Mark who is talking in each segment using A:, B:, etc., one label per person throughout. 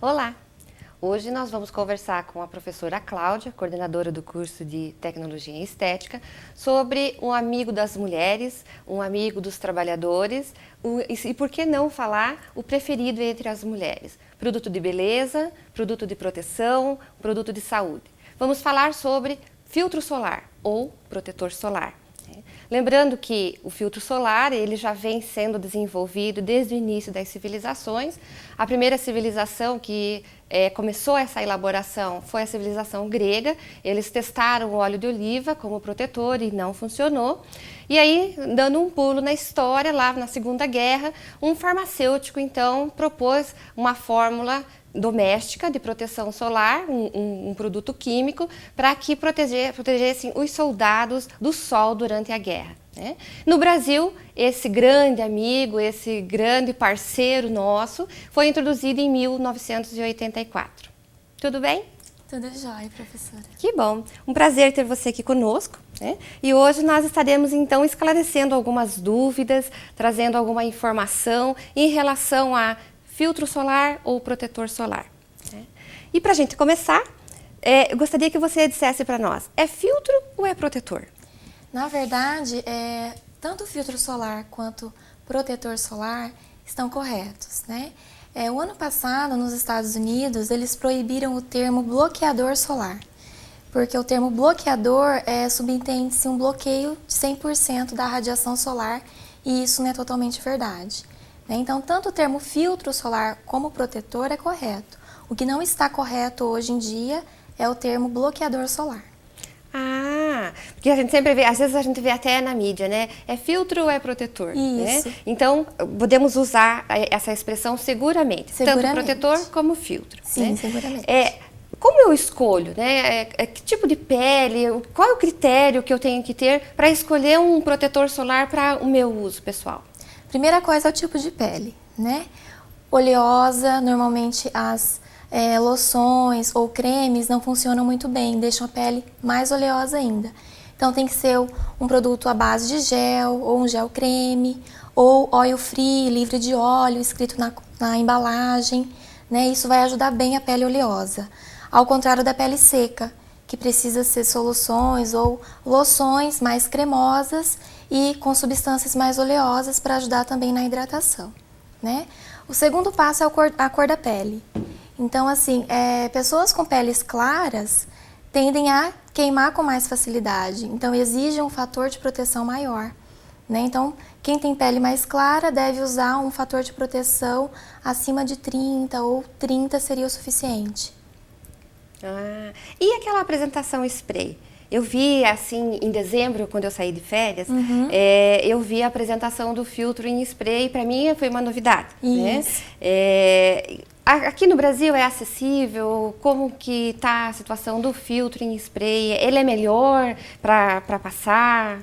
A: Olá! Hoje nós vamos conversar com a professora Cláudia, coordenadora do curso de Tecnologia em Estética, sobre um amigo das mulheres, um amigo dos trabalhadores e por que não falar o preferido entre as mulheres. Produto de beleza, produto de proteção, produto de saúde. Vamos falar sobre filtro solar ou protetor solar. Lembrando que o filtro solar ele já vem sendo desenvolvido desde o início das civilizações. A primeira civilização que começou essa elaboração foi a civilização grega. Eles testaram o óleo de oliva como protetor e não funcionou. E aí, dando um pulo na história, lá na Segunda Guerra, um farmacêutico então propôs uma fórmula doméstica de proteção solar, um produto químico, para que protegessem os soldados do sol durante a guerra. Né? No Brasil, esse grande amigo, esse grande parceiro nosso, foi introduzido em 1984. Tudo bem?
B: Tudo jóia, professora.
A: Que bom! Um prazer ter você aqui conosco. Né? E hoje nós estaremos então esclarecendo algumas dúvidas, trazendo alguma informação em relação a filtro solar ou protetor solar. Né? E para a gente começar, eu gostaria que você dissesse para nós, é filtro ou é protetor?
B: Na verdade, tanto o filtro solar quanto protetor solar estão corretos, né? O ano passado, nos Estados Unidos, eles proibiram o termo bloqueador solar, porque o termo bloqueador subentende-se um bloqueio de 100% da radiação solar e isso não é totalmente verdade. Então, tanto o termo filtro solar como protetor é correto. O que não está correto hoje em dia é o termo bloqueador solar.
A: Ah, porque a gente sempre vê, às vezes a gente vê até na mídia, né? É filtro ou é protetor?
B: Isso.
A: Né? Então, podemos usar essa expressão seguramente, tanto protetor como filtro.
B: Sim,
A: né?
B: seguramente.
A: Como eu escolho, né? Que tipo de pele, qual é o critério que eu tenho que ter para escolher um protetor solar para o meu uso pessoal?
B: Primeira coisa é o tipo de pele, né? Oleosa, normalmente as loções ou cremes não funcionam muito bem, deixam a pele mais oleosa ainda. Então tem que ser um produto à base de gel, ou um gel creme, ou oil free, livre de óleo, escrito na embalagem, né? Isso vai ajudar bem a pele oleosa. Ao contrário da pele seca, que precisa ser soluções ou loções mais cremosas e com substâncias mais oleosas para ajudar também na hidratação, né? O segundo passo é a cor da pele. Então, assim, pessoas com peles claras tendem a queimar com mais facilidade, então exige um fator de proteção maior, né? Então, quem tem pele mais clara deve usar um fator de proteção acima de 30 ou 30 seria o suficiente.
A: Ah, e aquela apresentação spray? Eu vi, assim, em dezembro, quando eu saí de férias, eu vi a apresentação do filtro em spray, para mim foi uma novidade.
B: Isso.
A: Né? Aqui no Brasil é acessível? Como que está a situação do filtro em spray? Ele é melhor para passar?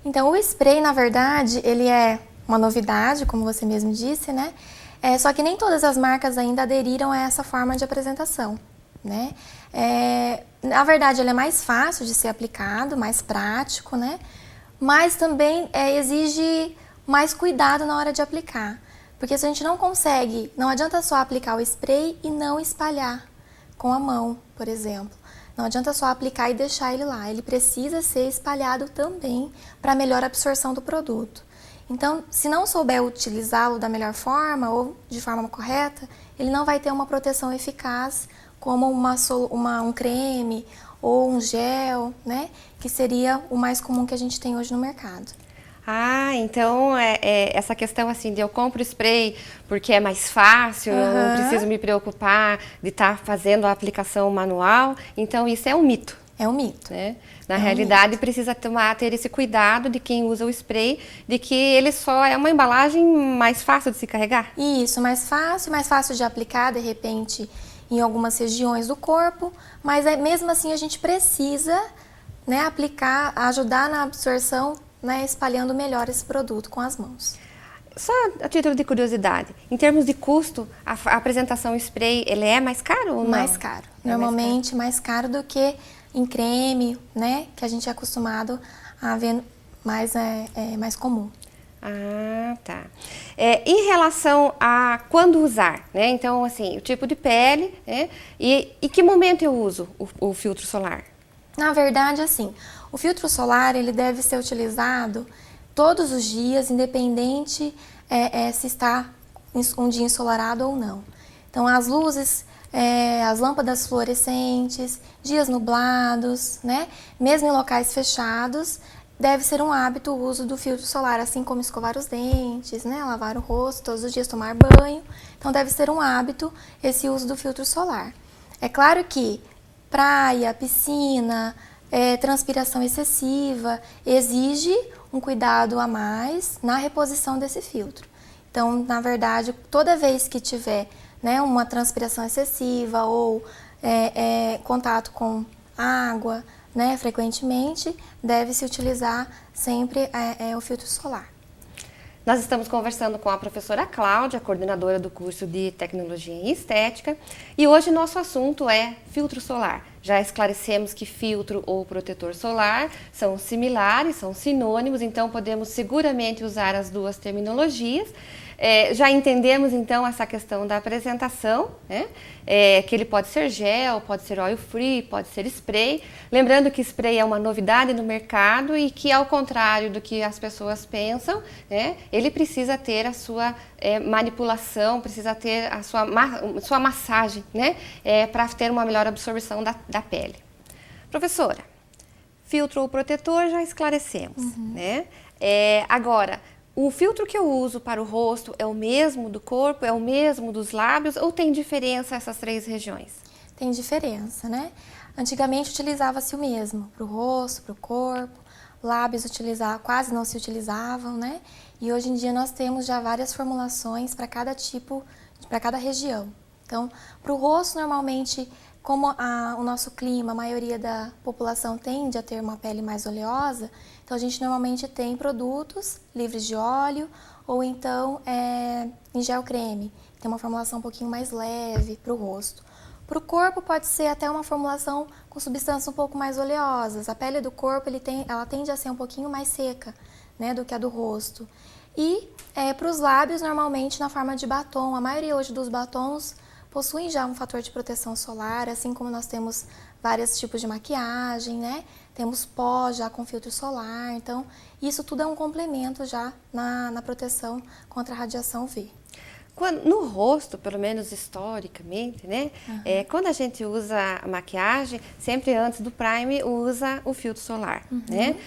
B: Então, o spray, na verdade, ele é uma novidade, como você mesmo disse, né? Só que nem todas as marcas ainda aderiram a essa forma de apresentação, né? Na verdade, ele é mais fácil de ser aplicado, mais prático, né? Mas também exige mais cuidado na hora de aplicar. Porque se a gente não consegue, não adianta só aplicar o spray e não espalhar com a mão, por exemplo. Não adianta só aplicar e deixar ele lá. Ele precisa ser espalhado também para melhor absorção do produto. Então, se não souber utilizá-lo da melhor forma ou de forma correta, ele não vai ter uma proteção eficaz como um creme ou um gel, né? Que seria o mais comum que a gente tem hoje no mercado.
A: Ah, então essa questão assim de eu compro spray porque é mais fácil, eu não preciso me preocupar de estar fazendo a aplicação manual, então isso é um mito.
B: É um mito.
A: Né? Na realidade, precisa ter esse cuidado de quem usa o spray, de que ele só é uma embalagem mais fácil de se carregar.
B: Isso, mais fácil de aplicar, de repente, em algumas regiões do corpo, mas mesmo assim a gente precisa, né, aplicar, ajudar na absorção, né, espalhando melhor esse produto com as mãos.
A: Só a título de curiosidade, em termos de custo, a apresentação spray, ele é mais caro ou não?
B: Mais caro. Normalmente mais caro do que em creme, né, que a gente é acostumado a ver mais comum.
A: Ah, tá. Em relação a quando usar, né? Então, assim, o tipo de pele, né? E que momento eu uso o filtro solar?
B: Na verdade, assim, o filtro solar ele deve ser utilizado todos os dias, independente se está um dia ensolarado ou não. Então, as luzes, as lâmpadas fluorescentes, dias nublados, né? Mesmo em locais fechados, deve ser um hábito o uso do filtro solar, assim como escovar os dentes, né? Lavar o rosto, todos os dias tomar banho. Então, deve ser um hábito esse uso do filtro solar. É claro que praia, piscina, transpiração excessiva, exige um cuidado a mais na reposição desse filtro. Então, na verdade, toda vez que tiver, né, uma transpiração excessiva ou contato com água, né, frequentemente, deve-se utilizar sempre o filtro solar.
A: Nós estamos conversando com a professora Cláudia, coordenadora do curso de Tecnologia em Estética, e hoje nosso assunto é filtro solar. Já esclarecemos que filtro ou protetor solar são similares, são sinônimos, então podemos seguramente usar as duas terminologias. Já entendemos então essa questão da apresentação, né? Que ele pode ser gel, pode ser oil free, pode ser spray. Lembrando que spray é uma novidade no mercado e que, ao contrário do que as pessoas pensam, né, ele precisa ter a sua manipulação, precisa ter a sua massagem, né, para ter uma melhor absorção da pele. Professora, filtro ou protetor já esclarecemos, né? Agora, o filtro que eu uso para o rosto é o mesmo do corpo, é o mesmo dos lábios ou tem diferença essas três regiões?
B: Tem diferença, né? Antigamente utilizava-se o mesmo para o rosto, para o corpo, lábios quase não se utilizavam, né? E hoje em dia nós temos já várias formulações para cada tipo, para cada região. Então, para o rosto, normalmente, como o nosso clima, a maioria da população tende a ter uma pele mais oleosa, então a gente normalmente tem produtos livres de óleo ou então em gel creme, tem uma formulação um pouquinho mais leve para o rosto. Para o corpo pode ser até uma formulação com substâncias um pouco mais oleosas. A pele do corpo ela tende a ser um pouquinho mais seca, né, do que a do rosto. E para os lábios, normalmente na forma de batom. A maioria hoje dos batons possuem já um fator de proteção solar, assim como nós temos vários tipos de maquiagem, né? Temos pó já com filtro solar, então isso tudo é um complemento já na proteção contra a radiação UV.
A: No rosto, pelo menos historicamente, né? Quando a gente usa a maquiagem, sempre antes do prime usa o filtro solar, né?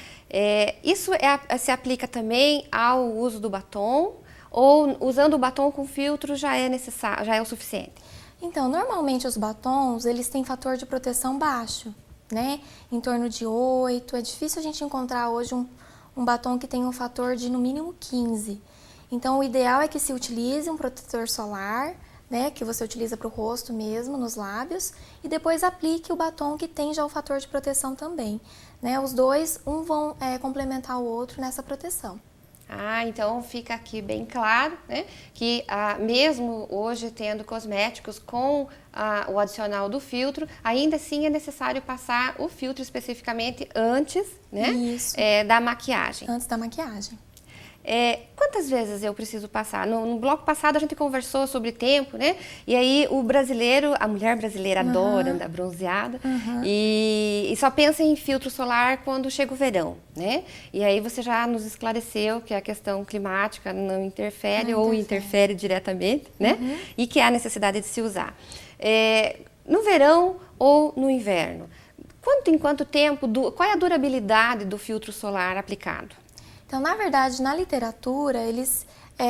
A: Isso se aplica também ao uso do batom ou usando o batom com filtro já é necessário, já é o suficiente?
B: Então, normalmente os batons, eles têm fator de proteção baixo, né? Em torno de 8. É difícil a gente encontrar hoje um batom que tenha um fator de no mínimo 15. Então, o ideal é que se utilize um protetor solar, né? Que você utiliza para o rosto mesmo, nos lábios, e depois aplique o batom que tem já o fator de proteção também, né? Os dois, vão complementar o outro nessa proteção.
A: Então fica aqui bem claro, né, que mesmo hoje tendo cosméticos com o adicional do filtro, ainda assim é necessário passar o filtro especificamente antes, né, da maquiagem.
B: Antes da maquiagem.
A: Quantas vezes eu preciso passar? No bloco passado a gente conversou sobre tempo, né? E aí a mulher brasileira adora andar bronzeada e só pensa em filtro solar quando chega o verão, né? E aí você já nos esclareceu que a questão climática não interfere ou interfere diretamente, né? E que há necessidade de se usar. No verão ou no inverno? Em quanto tempo, qual é a durabilidade do filtro solar aplicado?
B: Então, na verdade, na literatura, eles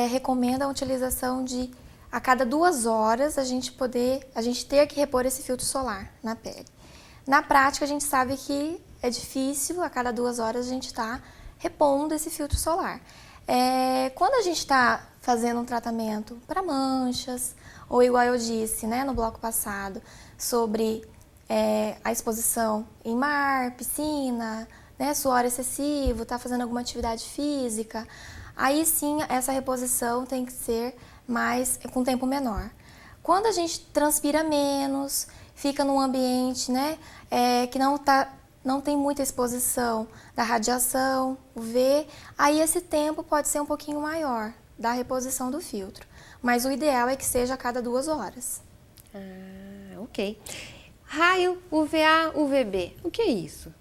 B: recomendam a utilização de, a cada 2 horas, a gente ter que repor esse filtro solar na pele. Na prática, a gente sabe que é difícil, a cada 2 horas, a gente está repondo esse filtro solar. Quando a gente está fazendo um tratamento para manchas, ou igual eu disse, né, no bloco passado, sobre a exposição em mar, piscina, né, suor excessivo, está fazendo alguma atividade física, aí sim essa reposição tem que ser com tempo menor. Quando a gente transpira menos, fica num ambiente, né, que não está não tem muita exposição da radiação UV, aí esse tempo pode ser um pouquinho maior da reposição do filtro. Mas o ideal é que seja a cada 2 horas.
A: Ah, ok. Raio UVA, UVB, o que é isso?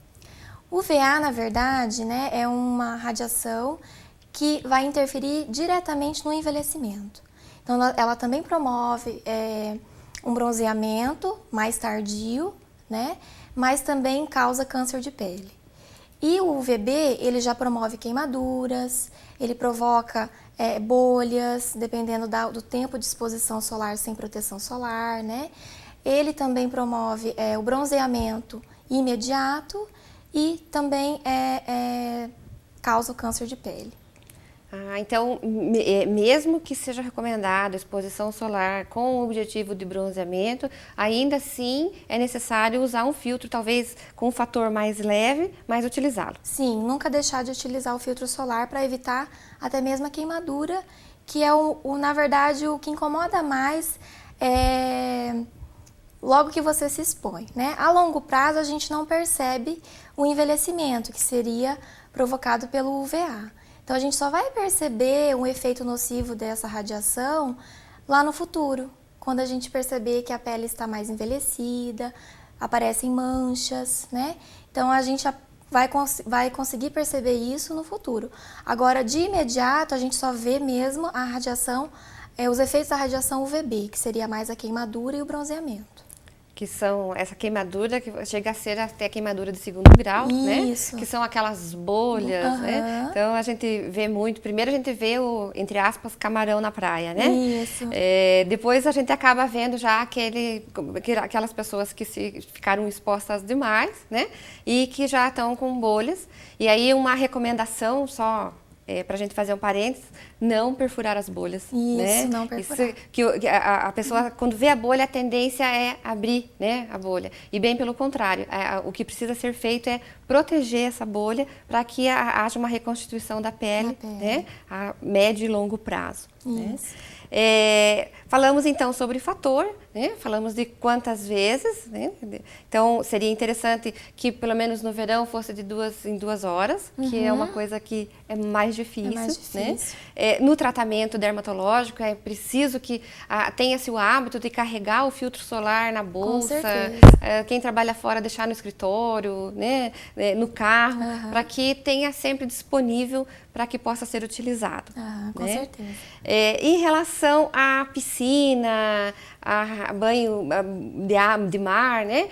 B: UVA, na verdade, né, é uma radiação que vai interferir diretamente no envelhecimento. Então, ela também promove um bronzeamento mais tardio, né, mas também causa câncer de pele. E o UVB, ele já promove queimaduras, ele provoca bolhas, dependendo do tempo de exposição solar sem proteção solar, né? Ele também promove o bronzeamento imediato e também causa o câncer de pele.
A: Ah, então, mesmo que seja recomendada a exposição solar com o objetivo de bronzeamento, ainda assim é necessário usar um filtro, talvez com um fator mais leve, mas utilizá-lo.
B: Sim, nunca deixar de utilizar o filtro solar para evitar até mesmo a queimadura, que é na verdade, o que incomoda mais logo que você se expõe, né? A longo prazo, a gente não percebe o envelhecimento, que seria provocado pelo UVA. Então, a gente só vai perceber um efeito nocivo dessa radiação lá no futuro, quando a gente perceber que a pele está mais envelhecida, aparecem manchas, né? Então, a gente vai conseguir perceber isso no futuro. Agora, de imediato, a gente só vê mesmo a radiação, os efeitos da radiação UVB, que seria mais a queimadura e o bronzeamento.
A: Que são essa queimadura que chega a ser até a queimadura de 2º grau,
B: Isso.
A: né? Que são aquelas bolhas, né? Então a gente vê muito, primeiro a gente vê o, entre aspas, camarão na praia, né?
B: Isso.
A: Depois a gente acaba vendo já aquelas pessoas que ficaram expostas demais, né? E que já estão com bolhas. E aí uma recomendação só, para a gente fazer um parênteses, não perfurar as bolhas.
B: Isso,
A: né?
B: não perfurar.
A: Que a pessoa, quando vê a bolha, a tendência é abrir, né, a bolha. E bem pelo contrário, o que precisa ser feito é proteger essa bolha para que haja uma reconstituição da pele, né, a médio e longo prazo. Né? Falamos então sobre fator, né? Falamos de quantas vezes, né? Então seria interessante que pelo menos no verão fosse de 2 em 2 horas, que é uma coisa que é mais difícil. Né? No tratamento dermatológico é preciso que tenha-se o hábito de carregar o filtro solar na bolsa, quem trabalha fora deixar no escritório, né? No carro, para que tenha sempre disponível para que possa ser utilizado.
B: Com certeza.
A: Em relação à piscina, a banho de mar, né?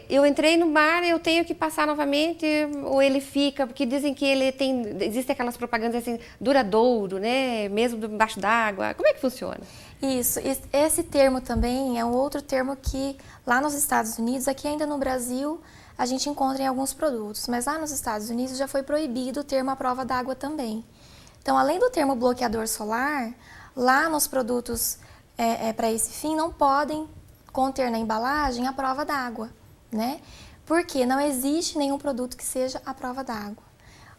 A: Eu entrei no mar, eu tenho que passar novamente ou ele fica, porque dizem que existem aquelas propagandas assim, duradouro, né? Mesmo debaixo d'água. Como é que funciona?
B: Isso, esse termo também é um outro termo que lá nos Estados Unidos, aqui ainda no Brasil, a gente encontra em alguns produtos, mas lá nos Estados Unidos já foi proibido o termo à prova d'água também. Então, além do termo bloqueador solar, lá nos produtos para esse fim não podem conter na embalagem a prova d'água, né? Porque não existe nenhum produto que seja à prova d'água.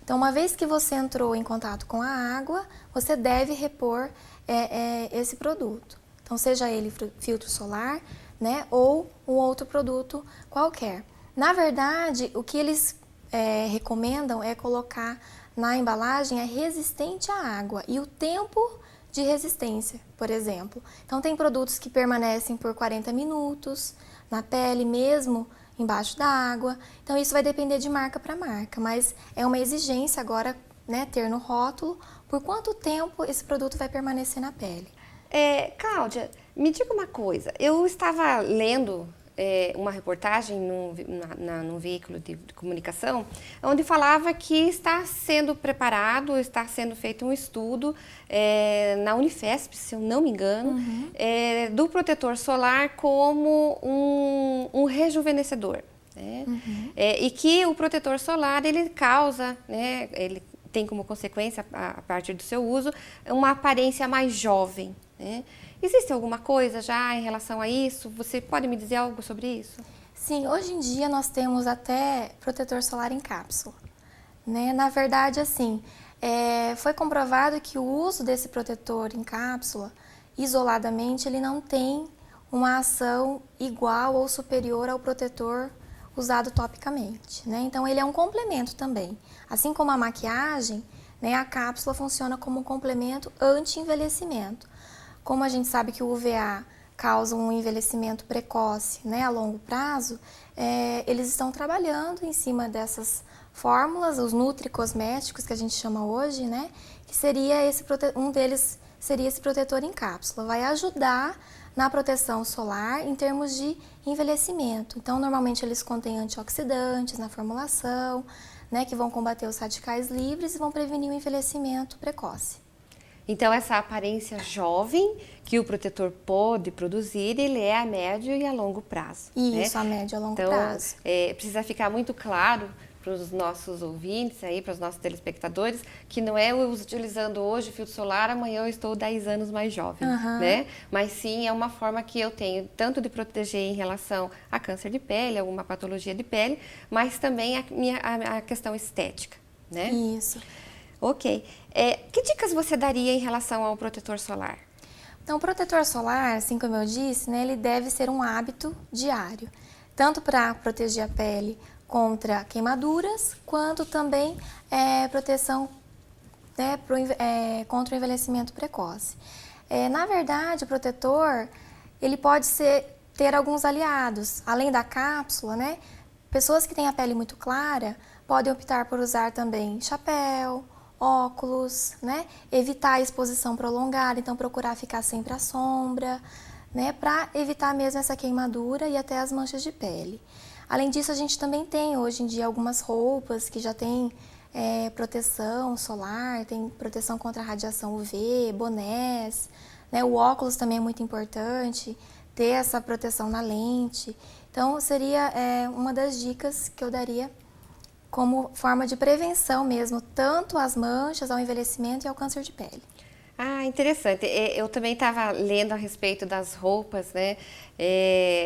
B: Então, uma vez que você entrou em contato com a água, você deve repor esse produto. Então, seja ele filtro solar, né, ou um outro produto qualquer. Na verdade, o que eles recomendam é colocar na embalagem resistente à água e o tempo de resistência, por exemplo. Então, tem produtos que permanecem por 40 minutos na pele mesmo, embaixo da água. Então, isso vai depender de marca para marca, mas é uma exigência agora, né, ter no rótulo por quanto tempo esse produto vai permanecer na pele.
A: Cláudia, me diga uma coisa. Eu estava lendo uma reportagem num veículo de comunicação, onde falava que está sendo preparado, está sendo feito um estudo na Unifesp, se eu não me engano, do protetor solar como um rejuvenescedor. Né? E que o protetor solar, ele causa, né, ele tem como consequência, a partir do seu uso, uma aparência mais jovem. Né? Existe alguma coisa já em relação a isso? Você pode me dizer algo sobre isso?
B: Sim, hoje em dia nós temos até protetor solar em cápsula. Né? Na verdade, assim, foi comprovado que o uso desse protetor em cápsula, isoladamente, ele não tem uma ação igual ou superior ao protetor usado topicamente, né? Então ele é um complemento também. Assim como a maquiagem, né, a cápsula funciona como um complemento anti-envelhecimento. Como a gente sabe que o UVA causa um envelhecimento precoce, né, a longo prazo, eles estão trabalhando em cima dessas fórmulas, os nutricosméticos que a gente chama hoje, né, que seria um deles seria esse protetor em cápsula. Vai ajudar na proteção solar em termos de envelhecimento. Então, normalmente eles contêm antioxidantes na formulação, né, que vão combater os radicais livres e vão prevenir o envelhecimento precoce.
A: Então, essa aparência jovem que o protetor pode produzir, ele é a médio e a longo prazo.
B: Isso,
A: né?
B: a médio e a longo
A: então,
B: prazo.
A: Precisa ficar muito claro para os nossos ouvintes, aí, para os nossos telespectadores, que não é eu utilizando hoje filtro solar, amanhã eu estou 10 anos mais jovem, né? Mas sim, é uma forma que eu tenho tanto de proteger em relação a câncer de pele, alguma patologia de pele, mas também a questão estética, né?
B: Isso.
A: Ok. Que dicas você daria em relação ao protetor solar?
B: Então, o protetor solar, assim como eu disse, né, ele deve ser um hábito diário, tanto para proteger a pele contra queimaduras, quanto também proteção, né, contra o envelhecimento precoce. Na verdade, o protetor ele pode ter alguns aliados. Além da cápsula, né, pessoas que têm a pele muito clara podem optar por usar também chapéu, óculos, né, evitar a exposição prolongada, então procurar ficar sempre à sombra, né, para evitar mesmo essa queimadura e até as manchas de pele. Além disso, a gente também tem hoje em dia algumas roupas que já têm proteção solar, tem proteção contra a radiação UV, bonés, né? O óculos também é muito importante, ter essa proteção na lente. Então, seria uma das dicas que eu daria como forma de prevenção mesmo, tanto às manchas, ao envelhecimento e ao câncer de pele.
A: Ah, interessante. Eu também estava lendo a respeito das roupas, né?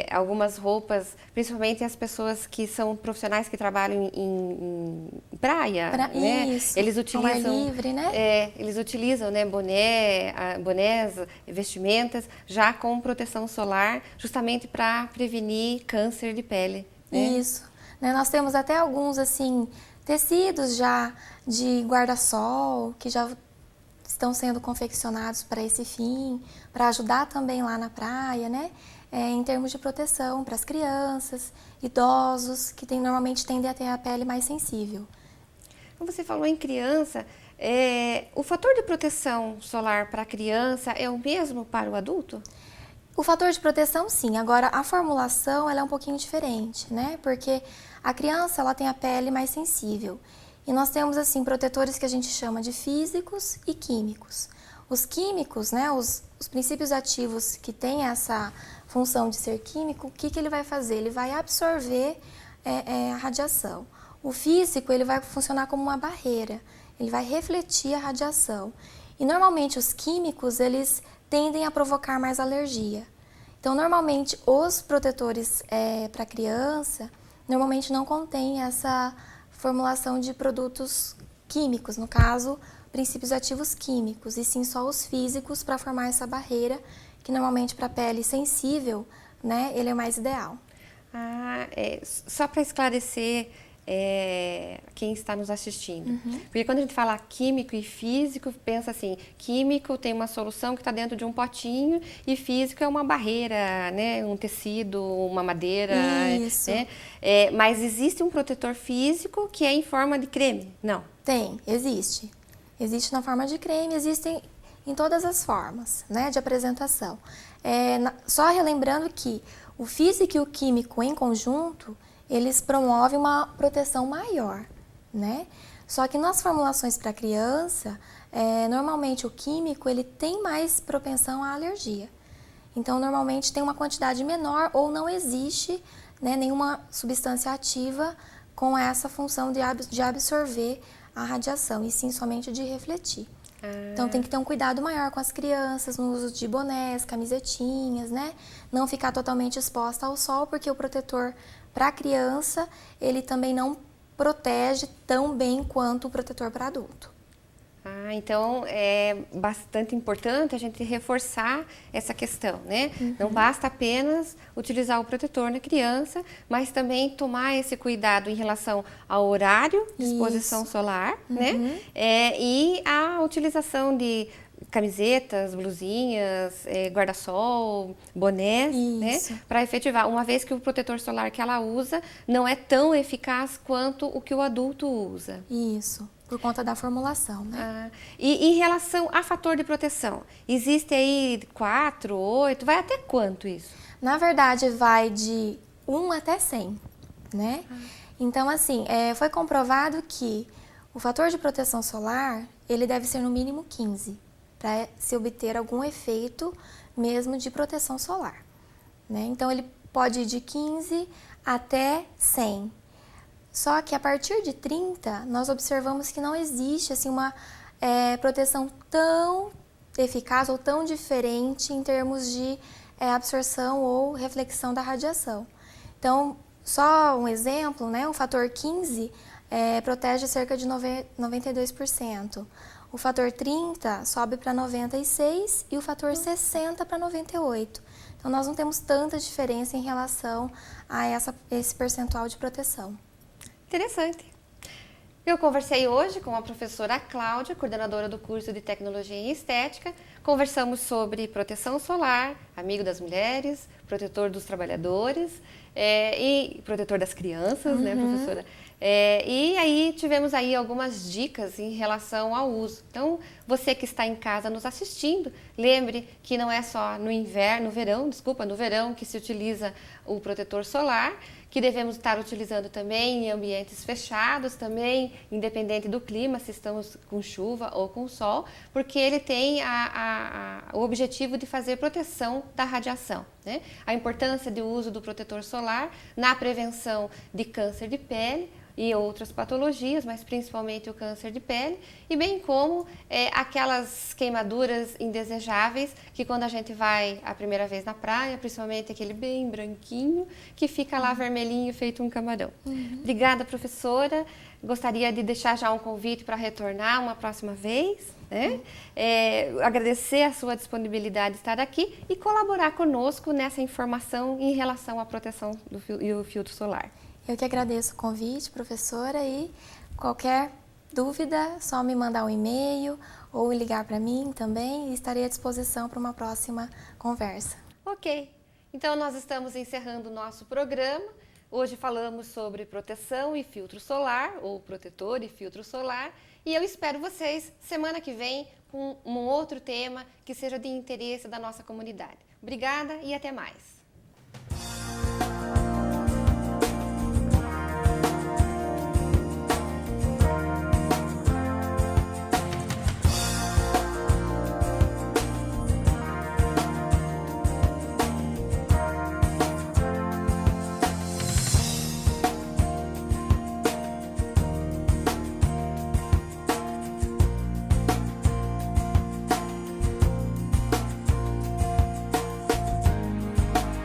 A: Algumas roupas, principalmente as pessoas que são profissionais que trabalham em praia, né?
B: Isso,
A: Eles utilizam,
B: ao ar livre, né?
A: Eles utilizam, né, bonés, vestimentas, já com proteção solar, justamente para prevenir câncer de pele. Né?
B: Isso. Né? Nós temos até alguns, assim, tecidos já de guarda-sol, que já estão sendo confeccionados para esse fim, para ajudar também lá na praia, né? Em termos de proteção para as crianças, idosos, que normalmente tendem a ter a pele mais sensível.
A: Você falou em criança, o fator de proteção solar para a criança é o mesmo para o adulto?
B: O fator de proteção, sim. Agora, a formulação ela é um pouquinho diferente, né? Porque a criança ela tem a pele mais sensível. E nós temos, assim, protetores que a gente chama de físicos e químicos. Os químicos, né, os princípios ativos que têm essa função de ser químico, o que ele vai fazer? Ele vai absorver a radiação. O físico, ele vai funcionar como uma barreira, ele vai refletir a radiação. E, normalmente, os químicos, eles tendem a provocar mais alergia. Então, normalmente, os protetores para criança, normalmente não contêm essa formulação de produtos químicos, no caso, princípios ativos químicos, e sim só os físicos para formar essa barreira, que normalmente para a pele sensível, né, ele é mais ideal.
A: Só para esclarecer quem está nos assistindo. Porque quando a gente fala químico e físico, pensa assim, químico tem uma solução que está dentro de um potinho e físico é uma barreira, né, um tecido, uma madeira.
B: Isso.
A: Né? Mas existe um protetor físico que é em forma de creme? Não.
B: Tem, existe. Existe na forma de creme, existem em todas as formas, né, de apresentação. Só relembrando que o físico e o químico em conjunto, eles promovem uma proteção maior, né? Só que nas formulações para criança, normalmente o químico ele tem mais propensão à alergia. Então, normalmente tem uma quantidade menor ou não existe, né, nenhuma substância ativa com essa função de absorver a radiação, e sim somente de refletir. Então tem que ter um cuidado maior com as crianças, no uso de bonés, camisetinhas, né? Não ficar totalmente exposta ao sol, porque o protetor para criança, ele também não protege tão bem quanto o protetor para adulto.
A: Então é bastante importante a gente reforçar essa questão, né? Não basta apenas utilizar o protetor na criança, mas também tomar esse cuidado em relação ao horário de exposição solar, né? E a utilização de camisetas, blusinhas, guarda-sol, bonés, né? Para efetivar, uma vez que o protetor solar que ela usa não é tão eficaz quanto o que o adulto usa.
B: Isso, por conta da formulação, né?
A: E em relação a fator de proteção, existe aí 4, 8, vai até quanto isso?
B: Na verdade, vai de 1 até 100, né? Então, assim, foi comprovado que o fator de proteção solar, ele deve ser no mínimo 15, para se obter algum efeito mesmo de proteção solar, né? Então, ele pode ir de 15 até 100. Só que a partir de 30, nós observamos que não existe assim, uma proteção tão eficaz ou tão diferente em termos de absorção ou reflexão da radiação. Então, só um exemplo, né? O fator 15 protege cerca de 92%. O fator 30 sobe para 96% e o fator 60 para 98%. Então, nós não temos tanta diferença em relação a esse percentual de proteção.
A: Interessante. Eu conversei hoje com a professora Cláudia, coordenadora do curso de Tecnologia em Estética. Conversamos sobre proteção solar, amigo das mulheres, protetor dos trabalhadores e protetor das crianças, né, professora? E aí tivemos aí algumas dicas em relação ao uso. Então, você que está em casa nos assistindo, lembre que não é só no verão que se utiliza o protetor solar, que devemos estar utilizando também em ambientes fechados, também independente do clima, se estamos com chuva ou com sol, porque ele tem o objetivo de fazer proteção da radiação, né? A importância do uso do protetor solar na prevenção de câncer de pele e outras patologias, mas principalmente o câncer de pele, e bem como aquelas queimaduras indesejáveis que quando a gente vai a primeira vez na praia, principalmente aquele bem branquinho, que fica lá vermelhinho feito um camarão. Obrigada, professora. Gostaria de deixar já um convite para retornar uma próxima vez, né? Agradecer a sua disponibilidade de estar aqui e colaborar conosco nessa informação em relação à proteção e o filtro solar.
B: Eu que agradeço o convite, professora, e qualquer dúvida, só me mandar um e-mail ou ligar para mim também e estarei à disposição para uma próxima conversa.
A: Ok, então nós estamos encerrando o nosso programa. Hoje falamos sobre proteção e filtro solar, ou protetor e filtro solar, e eu espero vocês semana que vem com um outro tema que seja de interesse da nossa comunidade. Obrigada e até mais!